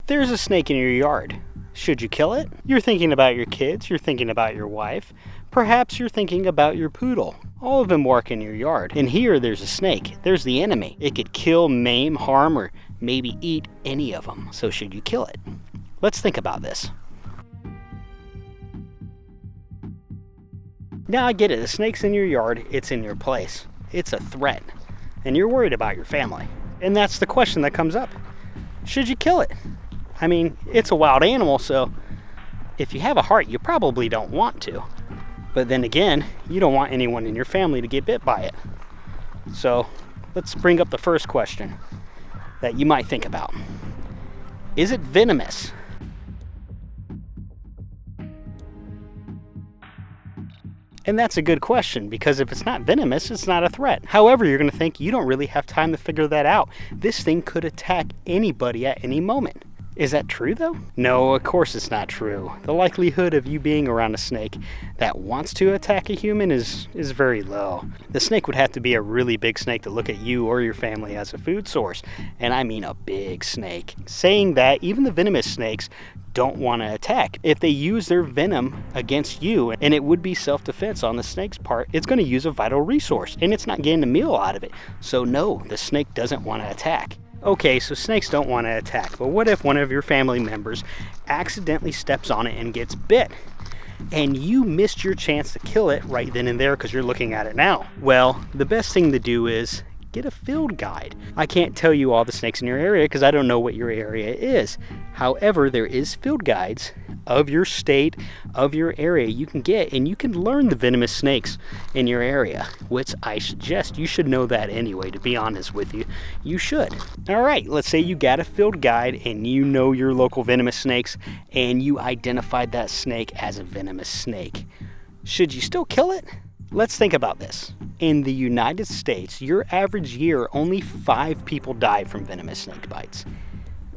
There's a snake in your yard. Should you kill it? You're thinking about your kids, you're thinking about your wife, perhaps you're thinking about your poodle. All of them work in your yard. And here there's a snake. There's the enemy. It could kill, maim, harm, or maybe eat any of them. So should you kill it? Let's think about this. Now I get it. The snake's in your yard. It's in your place. It's a threat. And you're worried about your family. And that's the question that comes up. Should you kill it? I mean, it's a wild animal, so if you have a heart, you probably don't want to. But then again, you don't want anyone in your family to get bit by it. So let's bring up the first question that you might think about. Is it venomous? And that's a good question, because if it's not venomous, it's not a threat. However, you're going to think you don't really have time to figure that out. This thing could attack anybody at any moment. Is that true though? No, of course it's not true. The likelihood of you being around a snake that wants to attack a human is very low. The snake would have to be a really big snake to look at you or your family as a food source. And I mean a big snake. Saying that, even the venomous snakes don't want to attack. If they use their venom against you, and it would be self-defense on the snake's part, it's going to use a vital resource, and it's not getting a meal out of it. So no, the snake doesn't want to attack. Okay, so snakes don't want to attack, but what if one of your family members accidentally steps on it and gets bit? And you missed your chance to kill it right then and there because you're looking at it now. Well, the best thing to do is get a field guide. I can't tell you all the snakes in your area because I don't know what your area is. However, there is field guides of your state, of your area you can get, and you can learn the venomous snakes in your area, which I suggest you should know that anyway, to be honest with you. You should. All right, let's say you got a field guide and you know your local venomous snakes and you identified that snake as a venomous snake. Should you still kill it? Let's think about this. In the United States, your average year, only 5 people die from venomous snake bites.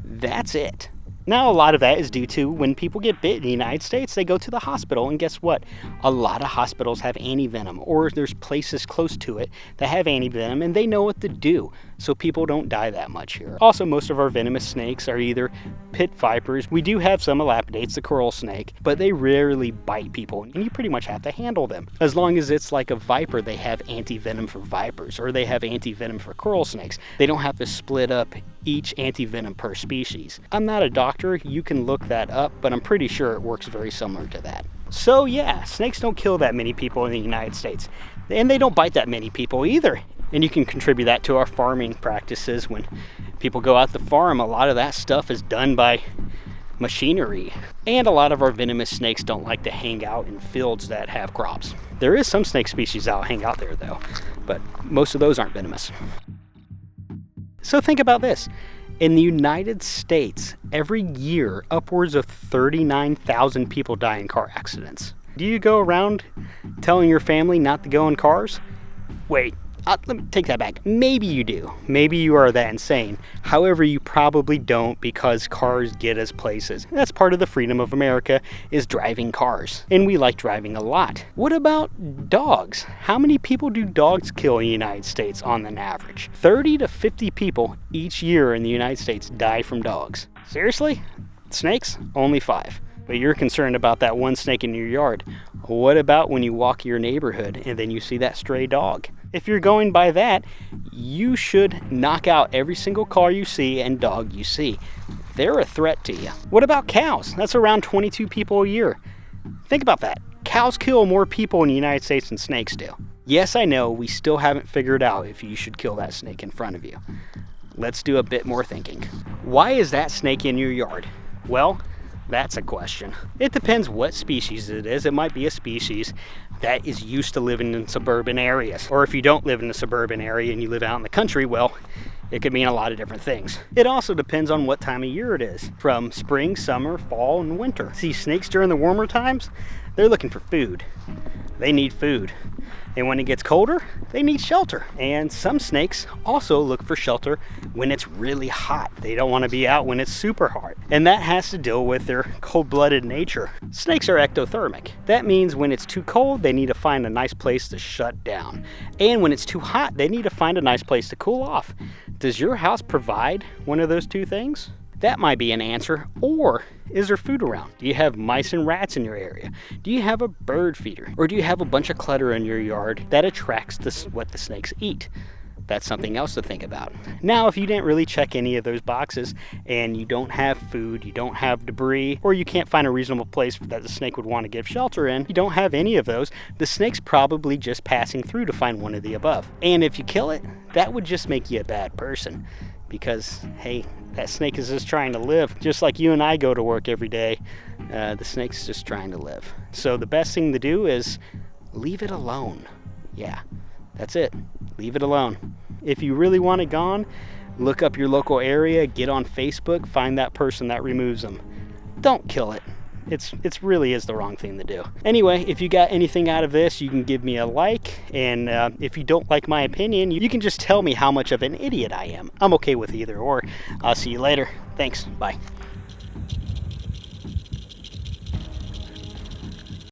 That's it. Now, a lot of that is due to when people get bit in the United States, they go to the hospital, and guess what? A lot of hospitals have anti-venom, or there's places close to it that have anti-venom, and they know what to do, so people don't die that much here. Also, most of our venomous snakes are either pit vipers. We do have some elapidates, the coral snake, but they rarely bite people, and you pretty much have to handle them. As long as it's like a viper, they have anti-venom for vipers, or they have anti-venom for coral snakes. They don't have to split up each anti-venom per species. I'm not a doctor, you can look that up, but I'm pretty sure it works very similar to that. So yeah, snakes don't kill that many people in the United States, and they don't bite that many people either. And you can contribute that to our farming practices. When people go out to farm, a lot of that stuff is done by machinery. And a lot of our venomous snakes don't like to hang out in fields that have crops. There is some snake species that hang out there though, but most of those aren't venomous. So think about this. In the United States, every year, upwards of 39,000 people die in car accidents. Do you go around telling your family not to go in cars? Wait, let me take that back. Maybe you do. Maybe you are that insane. However, you probably don't, because cars get us places. That's part of the freedom of America, is driving cars. And we like driving a lot. What about dogs? How many people do dogs kill in the United States on an average? 30 to 50 people each year in the United States die from dogs. Seriously? Snakes? Only 5. But you're concerned about that one snake in your yard. What about when you walk your neighborhood and then you see that stray dog? If you're going by that, you should knock out every single car you see and dog you see. They're a threat to you. What about cows? That's around 22 people a year. Think about that. Cows kill more people in the United States than snakes do. Yes, I know, we still haven't figured out if you should kill that snake in front of you. Let's do a bit more thinking. Why is that snake in your yard? Well, that's a question. It depends what species it is. It might be a species that is used to living in suburban areas. Or if you don't live in a suburban area and you live out in the country, well, it could mean a lot of different things. It also depends on what time of year it is, from spring, summer, fall, and winter. See, snakes during the warmer times, they're looking for food. They need food. And when it gets colder, they need shelter. And some snakes also look for shelter when it's really hot. They don't want to be out when it's super hot. And that has to deal with their cold-blooded nature. Snakes are ectothermic. That means when it's too cold, they need to find a nice place to shut down. And when it's too hot, they need to find a nice place to cool off. Does your house provide one of those two things? That might be an answer. Or is there food around? Do you have mice and rats in your area? Do you have a bird feeder? Or do you have a bunch of clutter in your yard that attracts what the snakes eat? That's something else to think about. Now, if you didn't really check any of those boxes and you don't have food, you don't have debris, or you can't find a reasonable place that the snake would want to give shelter in, you don't have any of those, the snake's probably just passing through to find one of the above. And if you kill it, that would just make you a bad person. Because, hey, that snake is just trying to live. Just like you and I go to work every day, the snake's just trying to live. So the best thing to do is leave it alone. Yeah, that's it. Leave it alone. If you really want it gone, look up your local area, get on Facebook, find that person that removes them. Don't kill it. It's really is the wrong thing to do. Anyway, if you got anything out of this, you can give me a like, and if you don't like my opinion, you can just tell me how much of an idiot I am. I'm okay with either or. I'll see you later. Thanks. Bye.